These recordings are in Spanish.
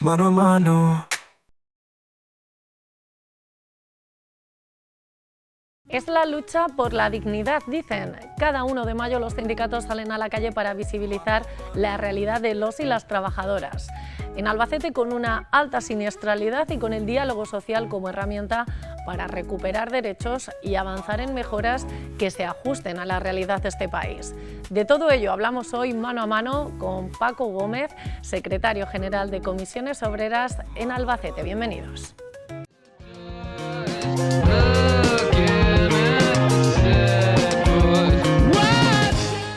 mano a mano. Es la lucha por la dignidad, dicen. Cada 1 de mayo los sindicatos salen a la calle para visibilizar la realidad de los y las trabajadoras. En Albacete, con una alta siniestralidad y con el diálogo social como herramienta para recuperar derechos y avanzar en mejoras que se ajusten a la realidad de este país. De todo ello hablamos hoy mano a mano con Paco Gómez, secretario general de Comisiones Obreras en Albacete. Bienvenidos.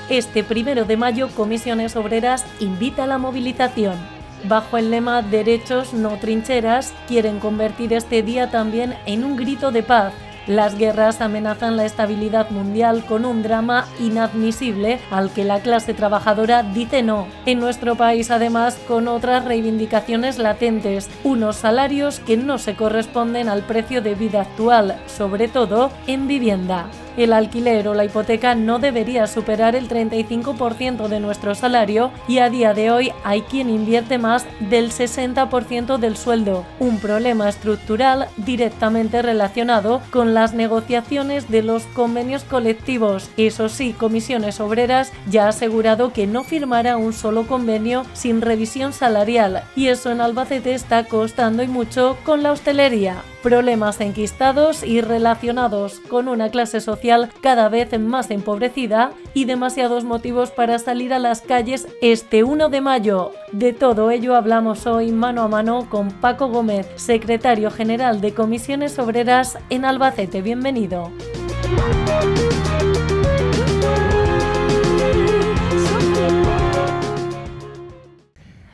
Este 1 de mayo, Comisiones Obreras invita a la movilización. Bajo el lema Derechos, no trincheras, quieren convertir este día también en un grito de paz. Las guerras amenazan la estabilidad mundial con un drama inadmisible al que la clase trabajadora dice no. En nuestro país, además, con otras reivindicaciones latentes, unos salarios que no se corresponden al precio de vida actual, sobre todo en vivienda. El alquiler o la hipoteca no debería superar el 35% de nuestro salario y a día de hoy hay quien invierte más del 60% del sueldo, un problema estructural directamente relacionado con las negociaciones de los convenios colectivos. Eso sí, Comisiones Obreras ya ha asegurado que no firmará un solo convenio sin revisión salarial, y eso en Albacete está costando y mucho con la hostelería. Problemas enquistados y relacionados con una clase social cada vez más empobrecida y demasiados motivos para salir a las calles este 1 de mayo. De todo ello hablamos hoy mano a mano con Paco Gómez, secretario general de Comisiones Obreras en Albacete. Bienvenido.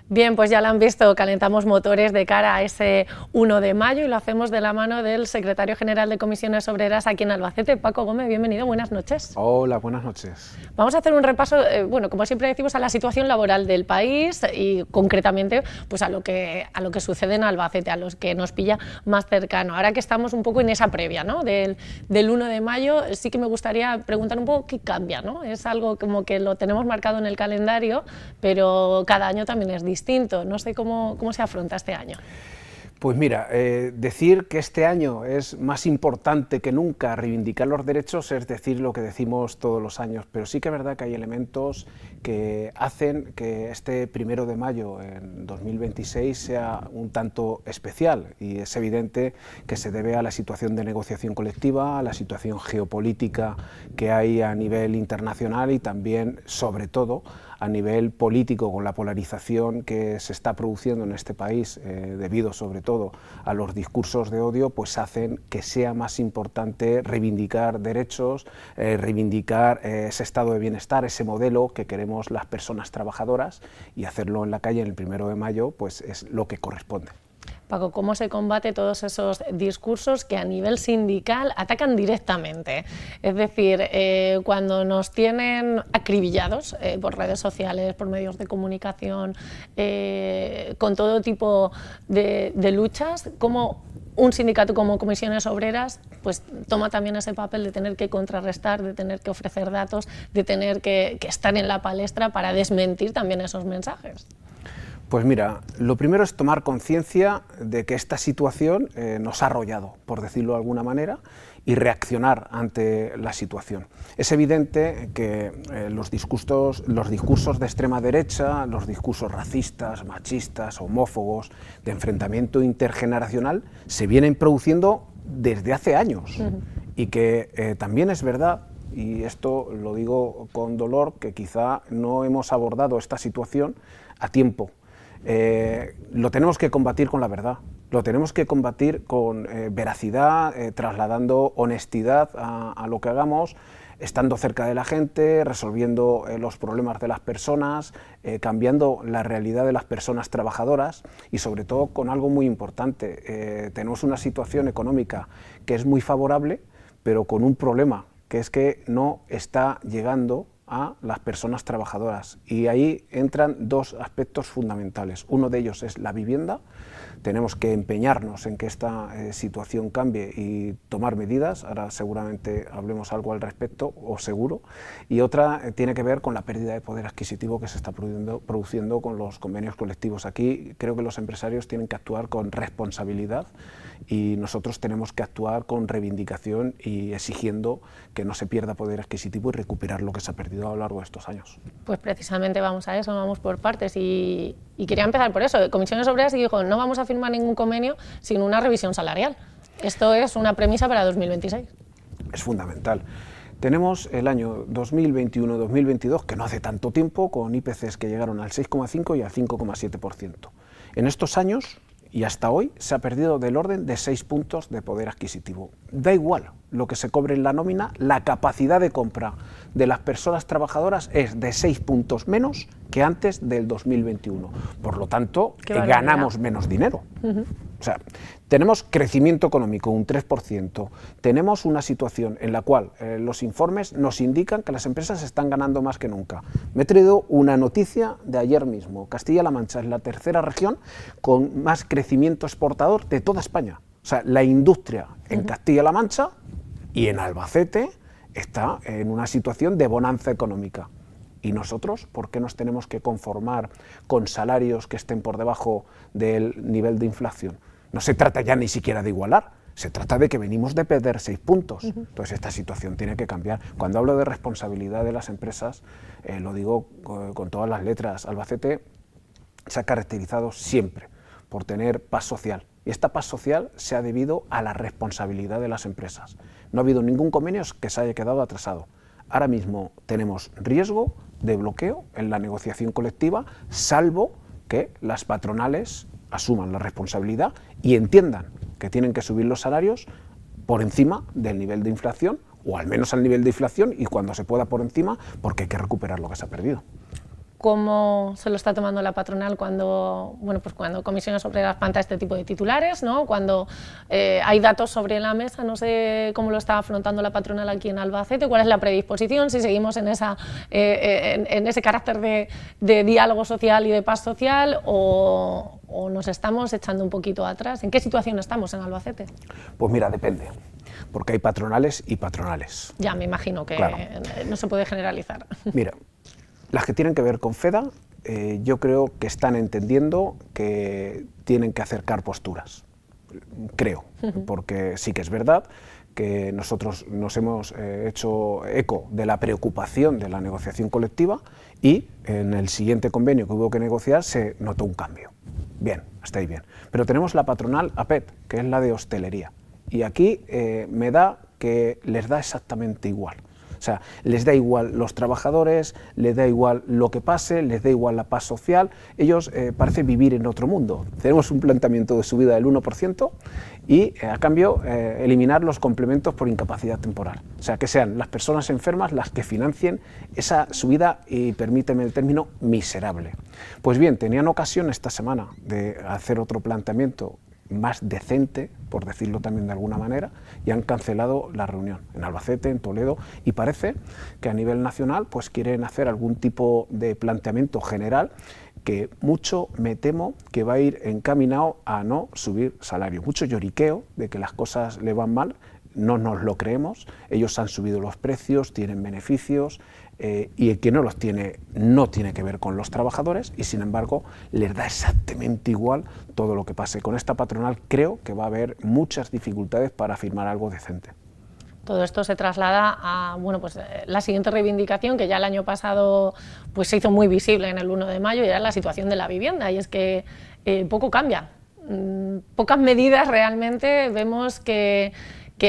Bien, pues ya lo han visto, calentamos motores de cara a ese 1 de mayo y lo hacemos de la mano del secretario general de Comisiones Obreras aquí en Albacete, Paco Gómez. Bienvenido, buenas noches. Hola, buenas noches. Vamos a hacer un repaso, bueno, como siempre decimos, a la situación laboral del país y concretamente pues a lo que sucede en Albacete, a los que nos pilla más cercano. Ahora que estamos un poco en esa previa, ¿no?, del 1 de mayo, sí que me gustaría preguntar un poco qué cambia, ¿no? Es algo como que lo tenemos marcado en el calendario, pero cada año también es distinto. No sé cómo se afronta este año. Pues mira, decir que este año es más importante que nunca reivindicar los derechos es decir lo que decimos todos los años, pero sí que es verdad que hay elementos que hacen que este 1 de mayo en 2026 sea un tanto especial, y es evidente que se debe a la situación de negociación colectiva, a la situación geopolítica que hay a nivel internacional y también, sobre todo, a nivel político, con la polarización que se está produciendo en este país, debido sobre todo a los discursos de odio, pues hacen que sea más importante reivindicar derechos, reivindicar ese estado de bienestar, ese modelo que queremos las personas trabajadoras, y hacerlo en la calle en el 1 de mayo pues es lo que corresponde. Paco, ¿cómo se combate todos esos discursos que a nivel sindical atacan directamente? Es decir, cuando nos tienen acribillados por redes sociales, por medios de comunicación, con todo tipo de luchas, ¿cómo un sindicato como Comisiones Obreras pues toma también ese papel de tener que contrarrestar, de tener que ofrecer datos, de tener que estar en la palestra para desmentir también esos mensajes? Pues mira, lo primero es tomar conciencia de que esta situación nos ha arrollado, por decirlo de alguna manera, y reaccionar ante la situación. Es evidente que los discursos de extrema derecha, los discursos racistas, machistas, homófobos, de enfrentamiento intergeneracional, se vienen produciendo desde hace años, y que también es verdad, y esto lo digo con dolor, que quizá no hemos abordado esta situación a tiempo. Lo tenemos que combatir con la verdad, lo tenemos que combatir con veracidad, trasladando honestidad a lo que hagamos, estando cerca de la gente, resolviendo los problemas de las personas, cambiando la realidad de las personas trabajadoras, y sobre todo con algo muy importante. Tenemos una situación económica que es muy favorable, pero con un problema, que es que no está llegando a las personas trabajadoras, y ahí entran dos aspectos fundamentales. Uno de ellos es la vivienda. Tenemos que empeñarnos en que esta situación cambie y tomar medidas. Ahora seguramente hablemos algo al respecto, o seguro. Y otra tiene que ver con la pérdida de poder adquisitivo que se está produciendo con los convenios colectivos. Aquí creo que los empresarios tienen que actuar con responsabilidad, y nosotros tenemos que actuar con reivindicación y exigiendo que no se pierda poder adquisitivo y recuperar lo que se ha perdido a lo largo de estos años. Pues precisamente vamos a eso, vamos por partes, y quería empezar por eso. Comisiones Obreras dijo: no vamos a firmar ningún convenio sin una revisión salarial. Esto es una premisa para 2026. Es fundamental. Tenemos el año 2021-2022, que no hace tanto tiempo, con IPCs que llegaron al 6,5 y al 5,7%. En estos años y hasta hoy se ha perdido del orden de 6 puntos de poder adquisitivo. Da igual lo que se cobre en la nómina, la capacidad de compra de las personas trabajadoras es de 6 puntos menos que antes del 2021. Por lo tanto, ganamos menos dinero. O sea, tenemos crecimiento económico, un 3%, tenemos una situación en la cual los informes nos indican que las empresas están ganando más que nunca. Me he traído una noticia de ayer mismo. Castilla-La Mancha es la tercera región con más crecimiento exportador de toda España. O sea, la industria en Castilla-La Mancha y en Albacete está en una situación de bonanza económica. ¿Y nosotros por qué nos tenemos que conformar con salarios que estén por debajo del nivel de inflación? No se trata ya ni siquiera de igualar, se trata de que venimos de perder 6 puntos. Entonces esta situación tiene que cambiar. Cuando hablo de responsabilidad de las empresas, lo digo con todas las letras. Albacete se ha caracterizado siempre por tener paz social, y esta paz social se ha debido a la responsabilidad de las empresas. No ha habido ningún convenio que se haya quedado atrasado. Ahora mismo tenemos riesgo de bloqueo en la negociación colectiva, salvo que las patronales asuman la responsabilidad y entiendan que tienen que subir los salarios por encima del nivel de inflación, o al menos al nivel de inflación, y cuando se pueda por encima, porque hay que recuperar lo que se ha perdido. ¿Cómo se lo está tomando la patronal cuando, bueno, pues cuando Comisiones Obreras planta este tipo de titulares, ¿no? Cuando hay datos sobre la mesa? No sé cómo lo está afrontando la patronal aquí en Albacete, cuál es la predisposición, si seguimos en ese carácter de diálogo social y de paz social, o nos estamos echando un poquito atrás. ¿En qué situación estamos en Albacete? Pues mira, depende, porque hay patronales y patronales. Ya, me imagino que claro, no se puede generalizar. Mira, las que tienen que ver con FEDA, yo creo que están entendiendo que tienen que acercar posturas. Creo, porque sí que es verdad que nosotros nos hemos hecho eco de la preocupación de la negociación colectiva, y en el siguiente convenio que hubo que negociar se notó un cambio. Bien, hasta ahí bien. Pero tenemos la patronal APET, que es la de hostelería, y aquí me da que les da exactamente igual. O sea, les da igual los trabajadores, les da igual lo que pase, les da igual la paz social. Ellos parecen vivir en otro mundo. Tenemos un planteamiento de subida del 1% y a cambio eliminar los complementos por incapacidad temporal. O sea, que sean las personas enfermas las que financien esa subida, y permíteme el término, miserable. Pues bien, tenían ocasión esta semana de hacer otro planteamiento más decente, por decirlo también de alguna manera, y han cancelado la reunión en Albacete, en Toledo, y parece que a nivel nacional pues quieren hacer algún tipo de planteamiento general que mucho me temo que va a ir encaminado a no subir salario. Mucho lloriqueo de que las cosas le van mal, no nos lo creemos. Ellos han subido los precios, tienen beneficios, y el que no los tiene no tiene que ver con los trabajadores, y sin embargo les da exactamente igual todo lo que pase. Con esta patronal creo que va a haber muchas dificultades para firmar algo decente. Todo esto se traslada a, bueno, pues la siguiente reivindicación, que ya el año pasado pues se hizo muy visible en el 1 de mayo, y era la situación de la vivienda, y es que poco cambia. Pocas medidas realmente vemos que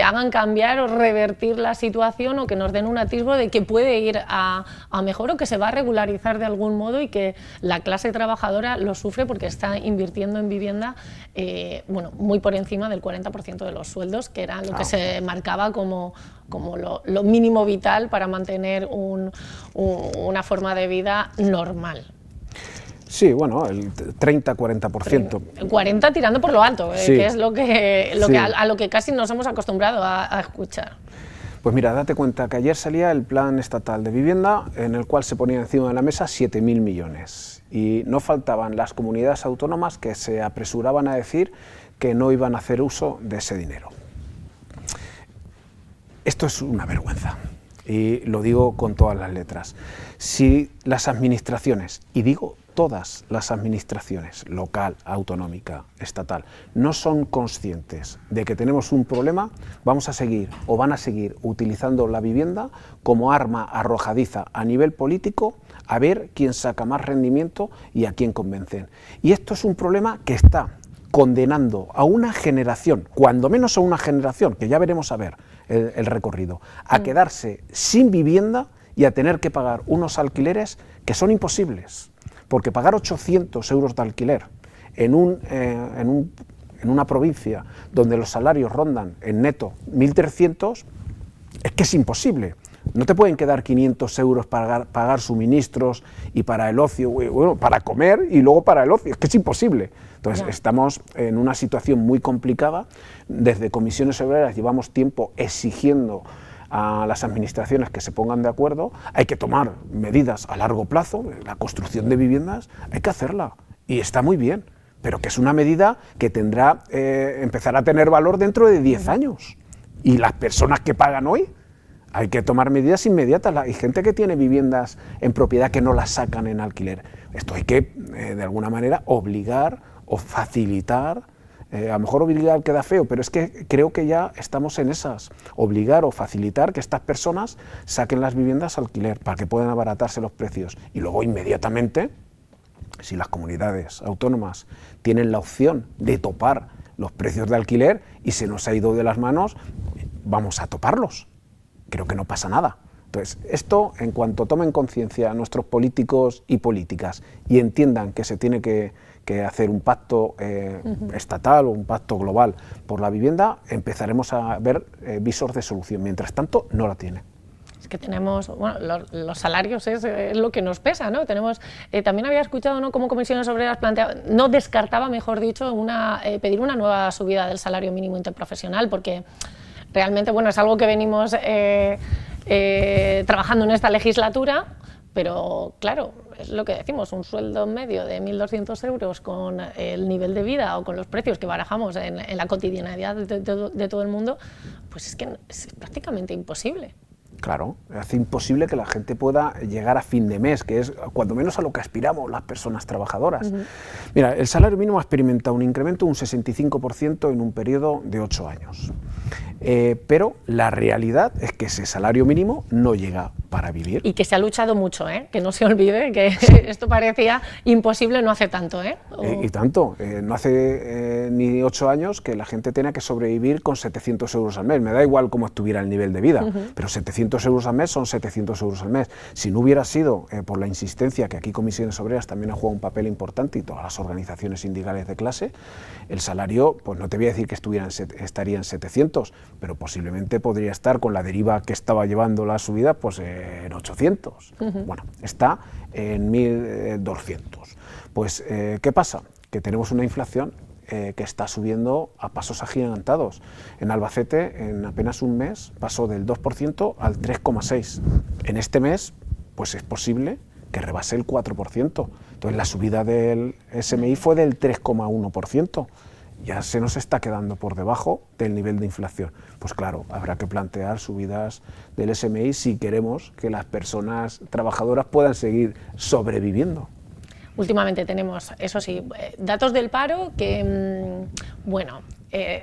hagan cambiar o revertir la situación, o que nos den un atisbo de que puede ir a mejor, o que se va a regularizar de algún modo, y que la clase trabajadora lo sufre porque está invirtiendo en vivienda bueno, muy por encima del 40% de los sueldos, que era lo que se marcaba como lo mínimo vital para mantener una forma de vida normal. Sí, bueno, el 30-40%. El 40% tirando por lo alto, sí, que es sí, a lo que casi nos hemos acostumbrado a escuchar. Pues mira, date cuenta que ayer salía el Plan Estatal de Vivienda, en el cual se ponía encima de la mesa 7.000 millones. Y no faltaban las comunidades autónomas que se apresuraban a decir que no iban a hacer uso de ese dinero. Esto es una vergüenza, y lo digo con todas las letras. Si las administraciones, y digo todas las administraciones, local, autonómica, estatal, no son conscientes de que tenemos un problema, vamos a seguir o van a seguir utilizando la vivienda como arma arrojadiza a nivel político, a ver quién saca más rendimiento y a quién convencen. Y esto es un problema que está condenando a una generación, cuando menos a una generación, que ya veremos a ver el recorrido, a quedarse sin vivienda y a tener que pagar unos alquileres que son imposibles. Porque pagar 800 euros de alquiler en una provincia donde los salarios rondan en neto 1.300, es que es imposible. No te pueden quedar 500 euros para pagar suministros y para el ocio, bueno, para comer y luego para el ocio, es que es imposible. Entonces estamos en una situación muy complicada. Desde Comisiones Obreras llevamos tiempo exigiendo a las administraciones que se pongan de acuerdo. Hay que tomar medidas a largo plazo, la construcción de viviendas hay que hacerla y está muy bien, pero que es una medida que tendrá, empezará a tener valor dentro de 10 años. Y las personas que pagan hoy, hay que tomar medidas inmediatas. Hay gente que tiene viviendas en propiedad que no las sacan en alquiler. Esto hay que, de alguna manera, obligar o facilitar. A lo mejor obligar queda feo, pero es que creo que ya estamos en esas. Obligar o facilitar que estas personas saquen las viviendas a alquiler para que puedan abaratarse los precios. Y luego inmediatamente, si las comunidades autónomas tienen la opción de topar los precios de alquiler y se nos ha ido de las manos, vamos a toparlos. Creo que no pasa nada. Entonces, esto, en cuanto tomen conciencia nuestros políticos y políticas y entiendan que se tiene que hacer un pacto estatal o un pacto global por la vivienda, empezaremos a ver visos de solución. Mientras tanto, no la tiene. Es que tenemos, bueno, los salarios es lo que nos pesa, ¿no? Tenemos, también había escuchado, ¿no?, cómo Comisiones Obreras no descartaba, mejor dicho, pedir una nueva subida del salario mínimo interprofesional, porque realmente, bueno, es algo que venimos trabajando en esta legislatura, pero claro, es lo que decimos, un sueldo medio de 1.200 euros con el nivel de vida o con los precios que barajamos en la cotidianidad de todo el mundo, pues es que es prácticamente imposible. Claro, hace imposible que la gente pueda llegar a fin de mes, que es cuando menos a lo que aspiramos las personas trabajadoras. Mira, el salario mínimo ha experimentado un incremento de un 65% en un periodo de 8 años. Pero la realidad es que ese salario mínimo no llega para vivir. Y que se ha luchado mucho, que no se olvide que esto parecía imposible no hace tanto. Y tanto, no hace ni 8 años que la gente tenía que sobrevivir con 700 euros al mes. Me da igual cómo estuviera el nivel de vida, pero 700 euros al mes son 700 euros al mes. Si no hubiera sido por la insistencia, que aquí Comisiones Obreras también ha jugado un papel importante y todas las organizaciones sindicales de clase, el salario, pues no te voy a decir que estaría en 700, pero posiblemente podría estar, con la deriva que estaba llevando la subida, pues en 800. Bueno, está en 1.200. Pues, ¿qué pasa? Que tenemos una inflación que está subiendo a pasos agigantados. En Albacete, en apenas un mes, pasó del 2% al 3,6%. En este mes, pues es posible que rebase el 4%. Entonces, la subida del SMI fue del 3,1%. Ya se nos está quedando por debajo del nivel de inflación. Pues claro, habrá que plantear subidas del SMI si queremos que las personas trabajadoras puedan seguir sobreviviendo. Últimamente tenemos, eso sí, datos del paro que, bueno,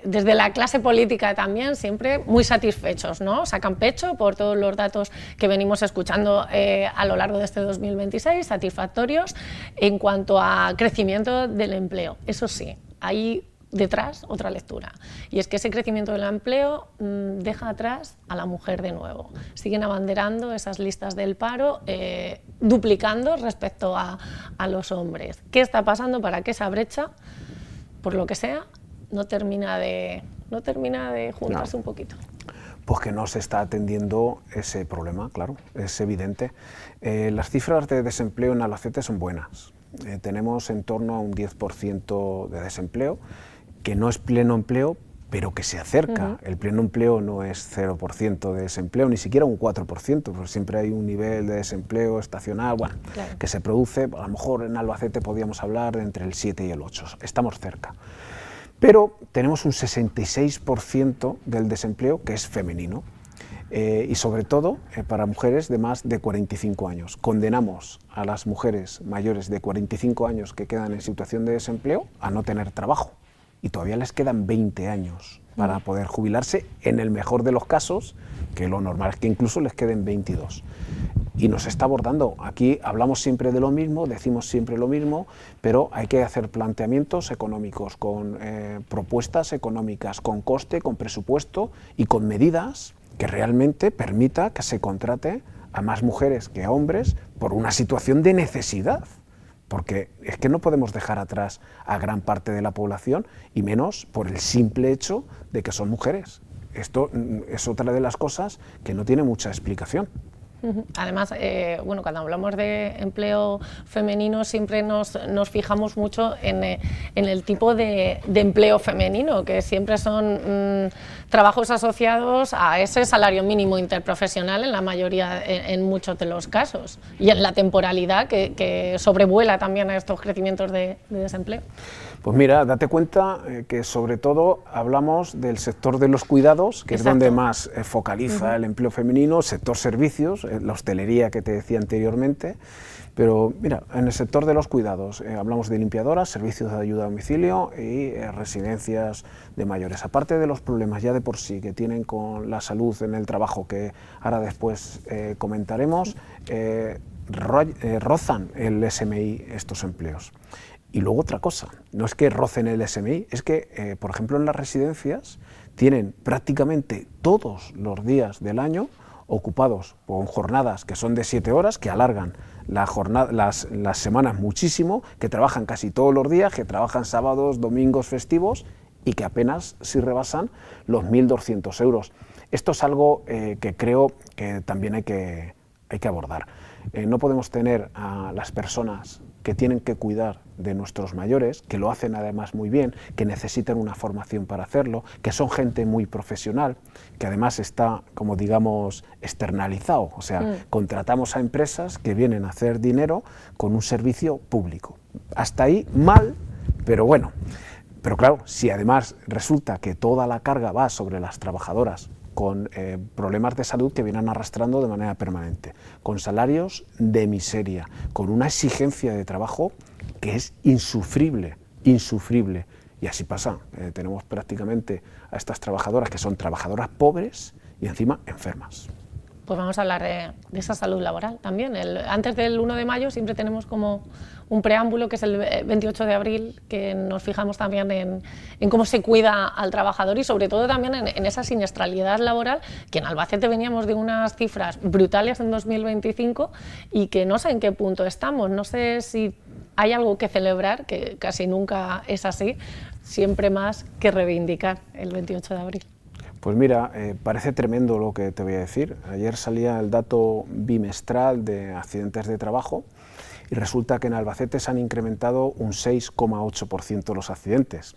desde la clase política también siempre muy satisfechos, ¿no? Sacan pecho por todos los datos que venimos escuchando a lo largo de este 2026, satisfactorios en cuanto a crecimiento del empleo. Eso sí, hay detrás otra lectura, y es que ese crecimiento del empleo deja atrás a la mujer de nuevo. Siguen abanderando esas listas del paro, duplicando respecto a los hombres. ¿Qué está pasando para que esa brecha, por lo que sea, no termina de juntarse un poquito? Pues que no se está atendiendo ese problema, claro, es evidente. Las cifras de desempleo en Albacete son buenas. Tenemos en torno a un 10% de desempleo, que no es pleno empleo, pero que se acerca. El pleno empleo no es 0% de desempleo, ni siquiera un 4%, porque siempre hay un nivel de desempleo estacional, bueno, claro, que se produce, a lo mejor en Albacete podríamos hablar de entre el 7 y el 8, estamos cerca. Pero tenemos un 66% del desempleo que es femenino, y sobre todo para mujeres de más de 45 años. Condenamos a las mujeres mayores de 45 años que quedan en situación de desempleo a no tener trabajo, y todavía les quedan 20 años para poder jubilarse, en el mejor de los casos, que lo normal es que incluso les queden 22. Y nos está abordando. Aquí hablamos siempre de lo mismo, decimos siempre lo mismo, pero hay que hacer planteamientos económicos, con propuestas económicas, con coste, con presupuesto y con medidas que realmente permita que se contrate a más mujeres que a hombres por una situación de necesidad. Porque es que no podemos dejar atrás a gran parte de la población, y menos por el simple hecho de que son mujeres. Esto es otra de las cosas que no tiene mucha explicación. Además, bueno, cuando hablamos de empleo femenino siempre nos fijamos mucho en el tipo de empleo femenino, que siempre son trabajos asociados a ese salario mínimo interprofesional en la mayoría, en muchos de los casos, y en la temporalidad que sobrevuela también a estos crecimientos de desempleo. Pues mira, date cuenta que sobre todo hablamos del sector de los cuidados, que es donde más focaliza el empleo femenino, sector servicios, la hostelería que te decía anteriormente, pero mira, en el sector de los cuidados hablamos de limpiadoras, servicios de ayuda a domicilio y residencias de mayores. Aparte de los problemas ya de por sí que tienen con la salud en el trabajo, que ahora después comentaremos, rozan el SMI estos empleos. Y luego otra cosa, no es que rocen el SMI, es que, por ejemplo, en las residencias tienen prácticamente todos los días del año ocupados con jornadas que son de 7 horas, que alargan las semanas muchísimo, que trabajan casi todos los días, que trabajan sábados, domingos, festivos, y que apenas si rebasan los 1.200 euros. Esto es algo que creo que también hay que abordar. No podemos tener a las personas que tienen que cuidar de nuestros mayores, que lo hacen además muy bien, que necesitan una formación para hacerlo, que son gente muy profesional, que además está, como digamos, externalizado, o sea, contratamos a empresas que vienen a hacer dinero con un servicio público. Hasta ahí mal, pero bueno. Pero claro, si además resulta que toda la carga va sobre las trabajadoras, con problemas de salud que vienen arrastrando de manera permanente, con salarios de miseria, con una exigencia de trabajo que es insufrible, insufrible. Y así pasa, tenemos prácticamente a estas trabajadoras que son trabajadoras pobres y encima enfermas. Pues vamos a hablar de esa salud laboral también. Antes del 1 de mayo siempre tenemos como un preámbulo, que es el 28 de abril, que nos fijamos también en cómo se cuida al trabajador y sobre todo también en esa siniestralidad laboral, que en Albacete veníamos de unas cifras brutales en 2025 y que no sé en qué punto estamos. No sé si hay algo que celebrar, que casi nunca es así, siempre más que reivindicar el 28 de abril. Pues mira, parece tremendo lo que te voy a decir. Ayer salía el dato bimestral de accidentes de trabajo y resulta que en Albacete se han incrementado un 6,8% los accidentes.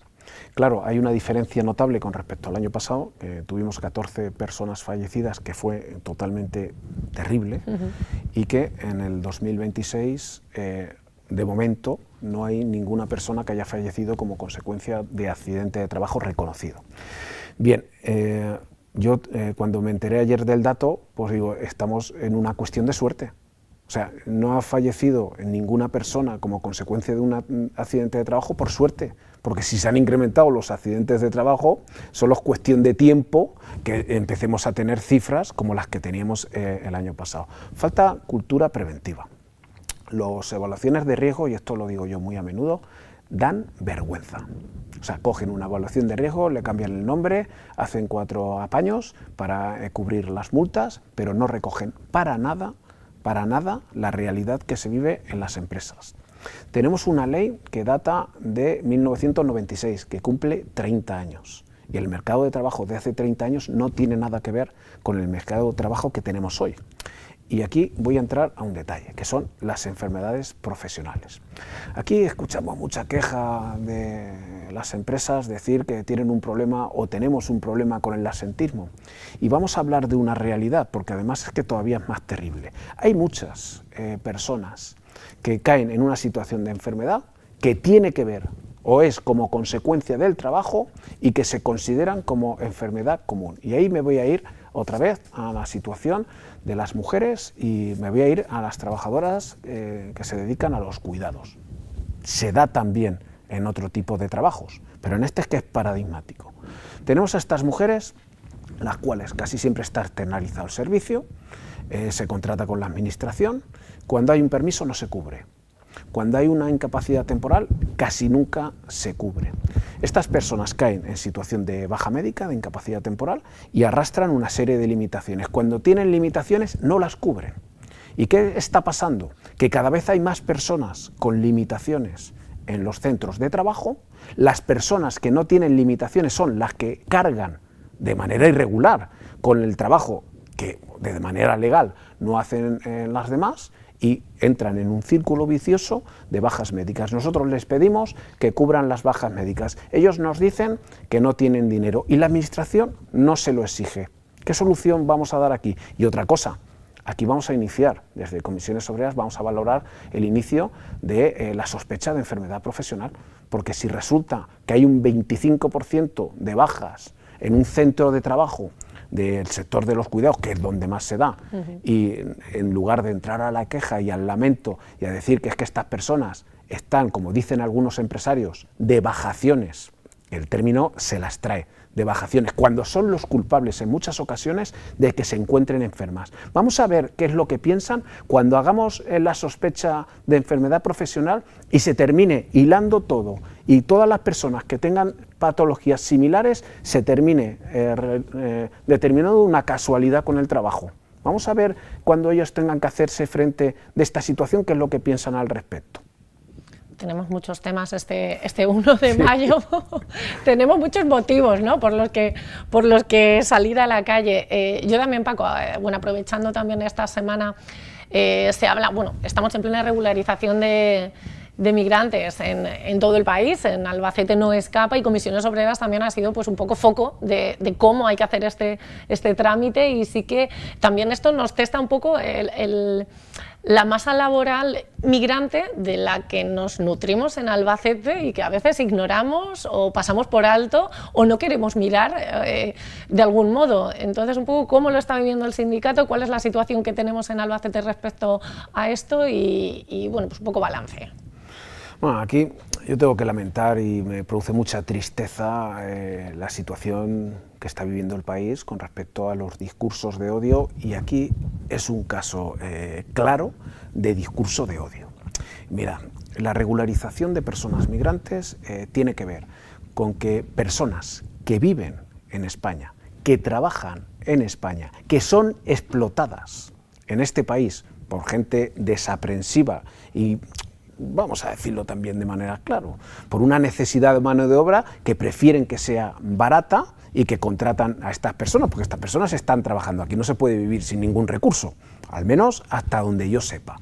Claro, hay una diferencia notable con respecto al año pasado, tuvimos 14 personas fallecidas, que fue totalmente terrible, y que en el 2026, de momento, no hay ninguna persona que haya fallecido como consecuencia de accidente de trabajo reconocido. Bien, yo cuando me enteré ayer del dato, pues digo, estamos en una cuestión de suerte. O sea, no ha fallecido ninguna persona como consecuencia de un accidente de trabajo por suerte, porque si se han incrementado los accidentes de trabajo, solo es cuestión de tiempo que empecemos a tener cifras como las que teníamos el año pasado. Falta cultura preventiva. Las evaluaciones de riesgo, y esto lo digo yo muy a menudo, dan vergüenza. O sea, cogen una evaluación de riesgo, le cambian el nombre, hacen 4 apaños para cubrir las multas, pero no recogen para nada la realidad que se vive en las empresas. Tenemos una ley que data de 1996, que cumple 30 años, y el mercado de trabajo de hace 30 años no tiene nada que ver con el mercado de trabajo que tenemos hoy. Y aquí voy a entrar a un detalle, que son las enfermedades profesionales. Aquí escuchamos mucha queja de las empresas decir que tienen un problema o tenemos un problema con el absentismo. Y vamos a hablar de una realidad, porque además es que todavía es más terrible. Hay muchas personas que caen en una situación de enfermedad que tiene que ver o es como consecuencia del trabajo y que se consideran como enfermedad común. Y ahí me voy a ir otra vez a la situación de las mujeres y me voy a ir a las trabajadoras que se dedican a los cuidados. Se da también en otro tipo de trabajos, pero en este es que es paradigmático. Tenemos a estas mujeres, las cuales casi siempre está externalizado el servicio, se contrata con la administración, cuando hay un permiso no se cubre. Cuando hay una incapacidad temporal, casi nunca se cubre. Estas personas caen en situación de baja médica, de incapacidad temporal, y arrastran una serie de limitaciones. Cuando tienen limitaciones, no las cubren. ¿Y qué está pasando? Que cada vez hay más personas con limitaciones en los centros de trabajo. Las personas que no tienen limitaciones son las que cargan de manera irregular con el trabajo que de manera legal no hacen las demás, y entran en un círculo vicioso de bajas médicas. Nosotros les pedimos que cubran las bajas médicas. Ellos nos dicen que no tienen dinero y la administración no se lo exige. ¿Qué solución vamos a dar aquí? Y otra cosa, aquí vamos a iniciar, desde Comisiones Obreras vamos a valorar el inicio de la sospecha de enfermedad profesional, porque si resulta que hay un 25% de bajas en un centro de trabajo del sector de los cuidados, que es donde más se da, y en lugar de entrar a la queja y al lamento y a decir que es que estas personas están, como dicen algunos empresarios, de vacaciones, el término se las trae, de vacaciones, cuando son los culpables en muchas ocasiones de que se encuentren enfermas. Vamos a ver qué es lo que piensan cuando hagamos la sospecha de enfermedad profesional y se termine hilando todo, y todas las personas que tengan patologías similares se termine determinando una casualidad con el trabajo. Vamos a ver cuando ellos tengan que hacerse frente de esta situación, qué es lo que piensan al respecto. Tenemos muchos temas este 1 de mayo, tenemos muchos motivos, ¿no?, por los que salir a la calle. Yo también, Paco, bueno, aprovechando también esta semana, se habla, bueno, estamos en plena regularización de migrantes en todo el país, en Albacete no escapa, y Comisiones Obreras también ha sido pues un poco foco de cómo hay que hacer este trámite, y sí que también esto nos testa un poco la masa laboral migrante de la que nos nutrimos en Albacete y que a veces ignoramos o pasamos por alto o no queremos mirar de algún modo. Entonces, un poco cómo lo está viviendo el sindicato, cuál es la situación que tenemos en Albacete respecto a esto y bueno, pues un poco balance. Bueno, aquí yo tengo que lamentar y me produce mucha tristeza la situación que está viviendo el país con respecto a los discursos de odio, y aquí es un caso claro de discurso de odio. Mira, la regularización de personas migrantes tiene que ver con que personas que viven en España, que trabajan en España, que son explotadas en este país por gente desaprensiva y, vamos a decirlo también de manera clara, por una necesidad de mano de obra que prefieren que sea barata y que contratan a estas personas, porque estas personas están trabajando aquí, no se puede vivir sin ningún recurso, al menos hasta donde yo sepa.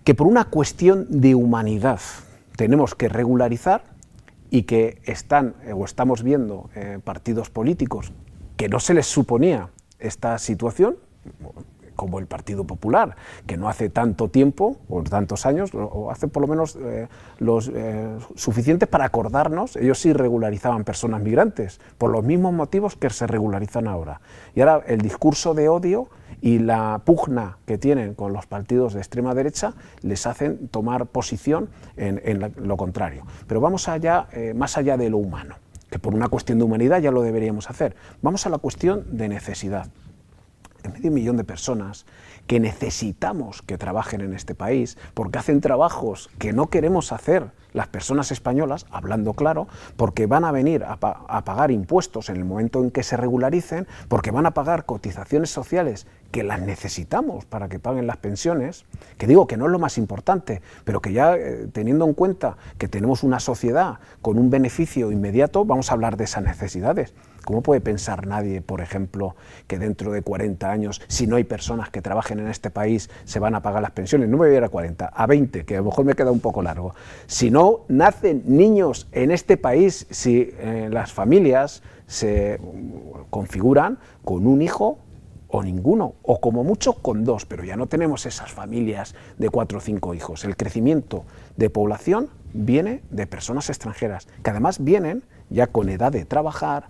Que por una cuestión de humanidad tenemos que regularizar, y que estamos viendo partidos políticos que no se les suponía esta situación, como el Partido Popular, que no hace tanto tiempo, o tantos años, o hace por lo menos los suficientes para acordarnos, ellos sí regularizaban personas migrantes, por los mismos motivos que se regularizan ahora. Y ahora el discurso de odio y la pugna que tienen con los partidos de extrema derecha les hacen tomar posición en lo contrario. Pero vamos allá, más allá de lo humano, que por una cuestión de humanidad ya lo deberíamos hacer. Vamos a la cuestión de necesidad. Medio millón de personas que necesitamos que trabajen en este país, porque hacen trabajos que no queremos hacer las personas españolas, hablando claro, porque van a venir a pagar impuestos en el momento en que se regularicen, porque van a pagar cotizaciones sociales que las necesitamos para que paguen las pensiones, que digo que no es lo más importante, pero que ya teniendo en cuenta que tenemos una sociedad con un beneficio inmediato, vamos a hablar de esas necesidades. ¿Cómo puede pensar nadie, por ejemplo, que dentro de 40 años, si no hay personas que trabajen en este país, se van a pagar las pensiones? No me voy a ir a 40, a 20, que a lo mejor me queda un poco largo. Si no nacen niños en este país, si las familias se configuran con un hijo o ninguno, o como mucho con 2, pero ya no tenemos esas familias de 4 o 5 hijos. El crecimiento de población viene de personas extranjeras, que además vienen ya con edad de trabajar,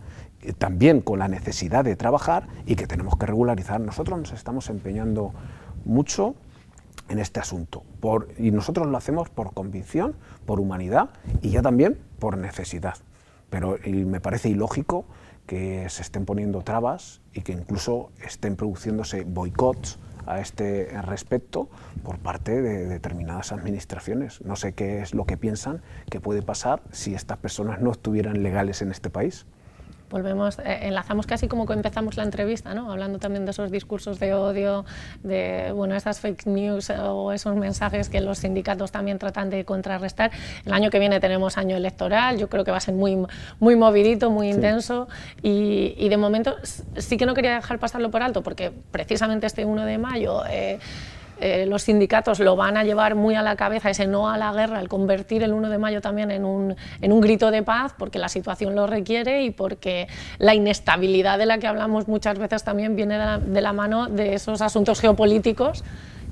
también con la necesidad de trabajar, y que tenemos que regularizar. Nosotros nos estamos empeñando mucho en este asunto, y nosotros lo hacemos por convicción, por humanidad y ya también por necesidad. Pero me parece ilógico que se estén poniendo trabas y que incluso estén produciéndose boicots a este respecto por parte de determinadas administraciones. No sé qué es lo que piensan que puede pasar si estas personas no estuvieran legales en este país. Volvemos, enlazamos casi como que empezamos la entrevista, ¿no? Hablando también de esos discursos de odio, de esas fake news o esos mensajes que los sindicatos también tratan de contrarrestar. El año que viene tenemos año electoral, yo creo que va a ser muy movidito, muy intenso, y de momento sí que no quería dejar pasarlo por alto, porque precisamente este 1 de mayo los sindicatos lo van a llevar muy a la cabeza, ese no a la guerra, el convertir el 1 de mayo también en un grito de paz, porque la situación lo requiere y porque la inestabilidad de la que hablamos muchas veces también viene de la mano de esos asuntos geopolíticos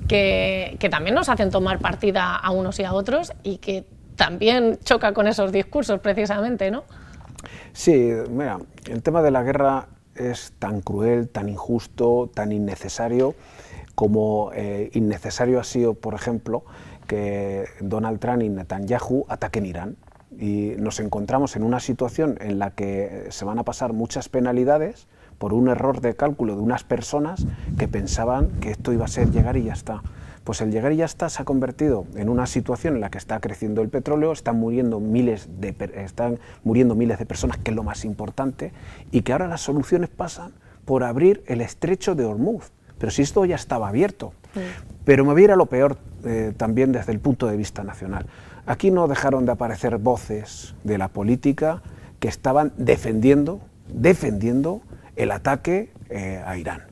que también nos hacen tomar partida a unos y a otros, y que también choca con esos discursos precisamente, ¿no? Sí, mira, el tema de la guerra es tan cruel, tan injusto, tan innecesario, como innecesario ha sido, por ejemplo, que Donald Trump y Netanyahu ataquen Irán. Y nos encontramos en una situación en la que se van a pasar muchas penalidades por un error de cálculo de unas personas que pensaban que esto iba a ser llegar y ya está. Pues el llegar y ya está se ha convertido en una situación en la que está creciendo el petróleo, están muriendo miles de personas, que es lo más importante, y que ahora las soluciones pasan por abrir el estrecho de Hormuz. Pero si esto ya estaba abierto. Sí. Pero me voy a ir a lo peor también desde el punto de vista nacional. Aquí no dejaron de aparecer voces de la política que estaban defendiendo el ataque a Irán.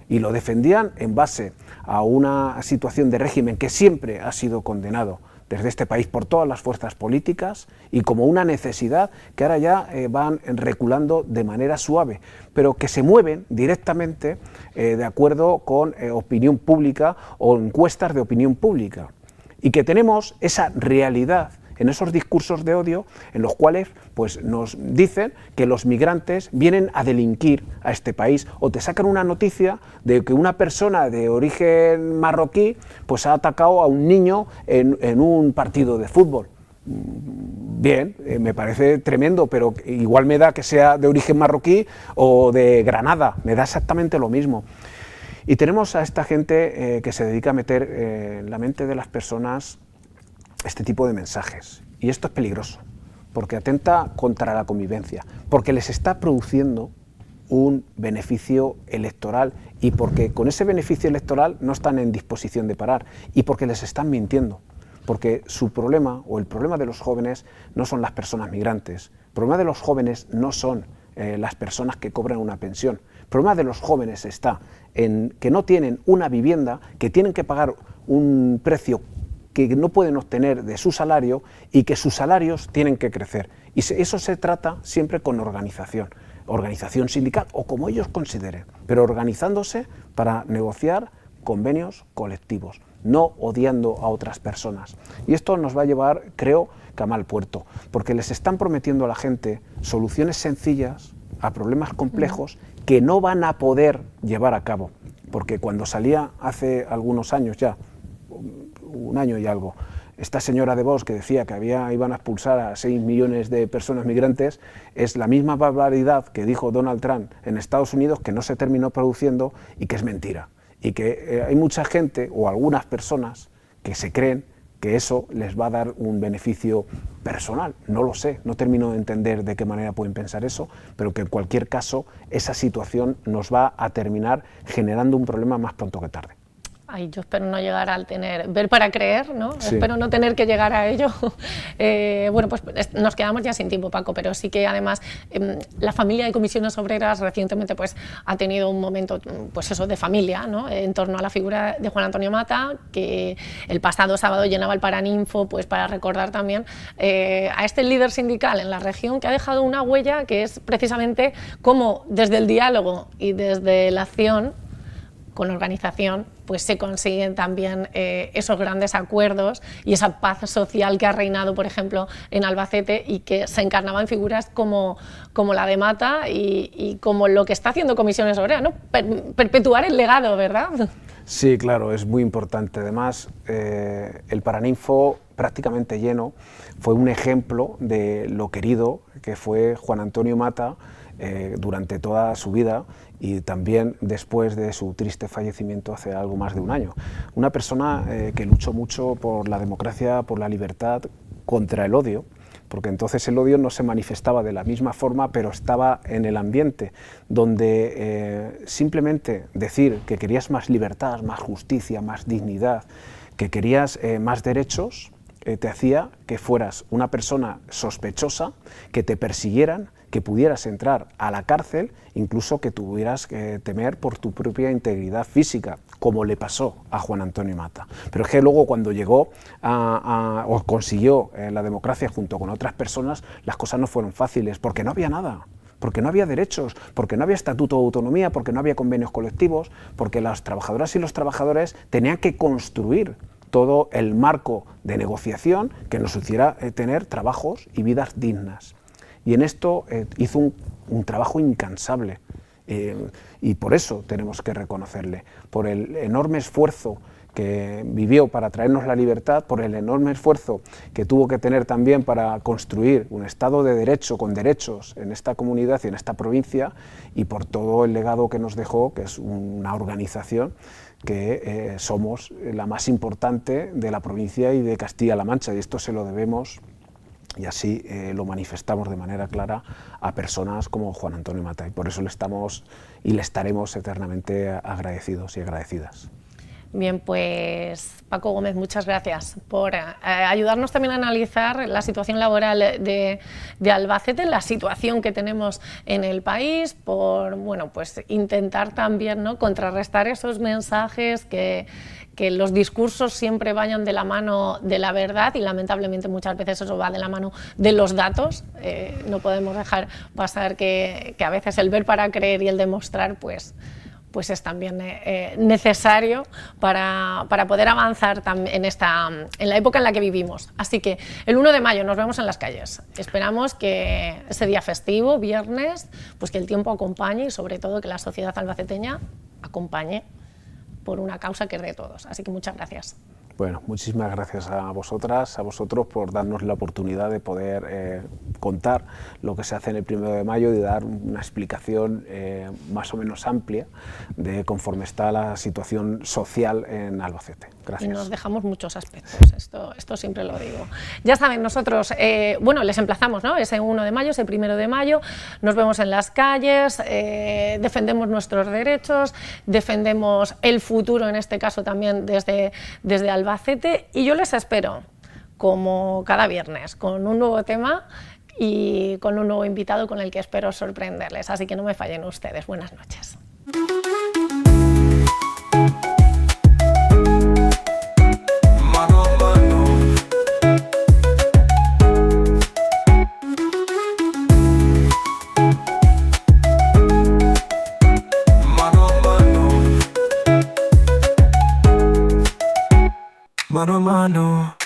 Y lo defendían en base a una situación de régimen que siempre ha sido condenado desde este país por todas las fuerzas políticas, y como una necesidad que ahora ya van reculando de manera suave, pero que se mueven directamente de acuerdo con opinión pública o encuestas de opinión pública, y que tenemos esa realidad en esos discursos de odio en los cuales pues, nos dicen que los migrantes vienen a delinquir a este país, o te sacan una noticia de que una persona de origen marroquí pues, ha atacado a un niño en un partido de fútbol. Bien, me parece tremendo, pero igual me da que sea de origen marroquí o de Granada, me da exactamente lo mismo. Y tenemos a esta gente que se dedica a meter en la mente de las personas este tipo de mensajes, y esto es peligroso porque atenta contra la convivencia, porque les está produciendo un beneficio electoral, y porque con ese beneficio electoral no están en disposición de parar, y porque les están mintiendo, porque su problema o el problema de los jóvenes no son las personas migrantes, el problema de los jóvenes no son las personas que cobran una pensión, el problema de los jóvenes está en que no tienen una vivienda, que tienen que pagar un precio que no pueden obtener de su salario, y que sus salarios tienen que crecer. Y eso se trata siempre con organización sindical o como ellos consideren, pero organizándose para negociar convenios colectivos, no odiando a otras personas. Y esto nos va a llevar, creo, que a mal puerto, porque les están prometiendo a la gente soluciones sencillas a problemas complejos que no van a poder llevar a cabo. Porque cuando salía hace algunos años ya, un año y algo, esta señora de Vox que decía que iban a expulsar a 6 millones de personas migrantes, es la misma barbaridad que dijo Donald Trump en Estados Unidos, que no se terminó produciendo y que es mentira. Y que hay mucha gente o algunas personas que se creen que eso les va a dar un beneficio personal. No lo sé, no termino de entender de qué manera pueden pensar eso, pero que en cualquier caso esa situación nos va a terminar generando un problema más pronto que tarde. Ay, yo espero no llegar al ver para creer, ¿no? Sí. Espero no tener que llegar a ello. Bueno, pues nos quedamos ya sin tiempo, Paco, pero sí que además la familia de Comisiones Obreras recientemente pues ha tenido un momento, pues eso, de familia, ¿no? En torno a la figura de Juan Antonio Mata, que el pasado sábado llenaba el Paraninfo, pues para recordar también a este líder sindical en la región que ha dejado una huella que es precisamente cómo desde el diálogo y desde la acción con organización, pues se consiguen también esos grandes acuerdos y esa paz social que ha reinado, por ejemplo, en Albacete y que se encarnaba en figuras como la de Mata y como lo que está haciendo Comisiones Obreras, ¿no? Perpetuar el legado, ¿verdad? Sí, claro, es muy importante. Además, el Paraninfo prácticamente lleno fue un ejemplo de lo querido que fue Juan Antonio Mata durante toda su vida y también después de su triste fallecimiento hace algo más de un año. Una persona que luchó mucho por la democracia, por la libertad, contra el odio, porque entonces el odio no se manifestaba de la misma forma, pero estaba en el ambiente, donde simplemente decir que querías más libertad, más justicia, más dignidad, que querías más derechos, te hacía que fueras una persona sospechosa, que te persiguieran, que pudieras entrar a la cárcel, incluso que tuvieras que temer por tu propia integridad física, como le pasó a Juan Antonio Mata. Pero es que luego cuando llegó o consiguió la democracia junto con otras personas, las cosas no fueron fáciles, porque no había nada. Porque no había derechos, porque no había estatuto de autonomía, porque no había convenios colectivos, porque las trabajadoras y los trabajadores tenían que construir todo el marco de negociación que nos hiciera tener trabajos y vidas dignas. Y en esto hizo un trabajo incansable y por eso tenemos que reconocerle, por el enorme esfuerzo que vivió para traernos la libertad, por el enorme esfuerzo que tuvo que tener también para construir un Estado de derecho con derechos en esta comunidad y en esta provincia, y por todo el legado que nos dejó, que es una organización que somos la más importante de la provincia y de Castilla-La Mancha, y esto se lo debemos, y así lo manifestamos de manera clara a personas como Juan Antonio Mata, y por eso le estamos y le estaremos eternamente agradecidos y agradecidas. Bien, pues Paco Gómez, muchas gracias por ayudarnos también a analizar la situación laboral de Albacete, la situación que tenemos en el país, por pues intentar también, ¿no?, contrarrestar esos mensajes que los discursos siempre vayan de la mano de la verdad y lamentablemente muchas veces eso va de la mano de los datos. No podemos dejar pasar que a veces el ver para creer y el demostrar pues es también necesario para poder avanzar en la época en la que vivimos. Así que el 1 de mayo nos vemos en las calles. Esperamos que ese día festivo, viernes, pues que el tiempo acompañe y sobre todo que la sociedad albaceteña acompañe por una causa que es de todos. Así que muchas gracias. Bueno, muchísimas gracias a vosotras, a vosotros por darnos la oportunidad de poder contar lo que se hace en el 1 de mayo y dar una explicación más o menos amplia de conforme está la situación social en Albacete. Gracias. Y nos dejamos muchos aspectos, esto siempre lo digo. Ya saben, nosotros, les emplazamos, ¿no? Ese 1 de mayo, ese 1 de mayo, nos vemos en las calles, defendemos nuestros derechos, defendemos el futuro, en este caso también desde Albacete, y yo les espero, como cada viernes, con un nuevo tema y con un nuevo invitado con el que espero sorprenderles, así que no me fallen ustedes. Buenas noches. Mano a mano.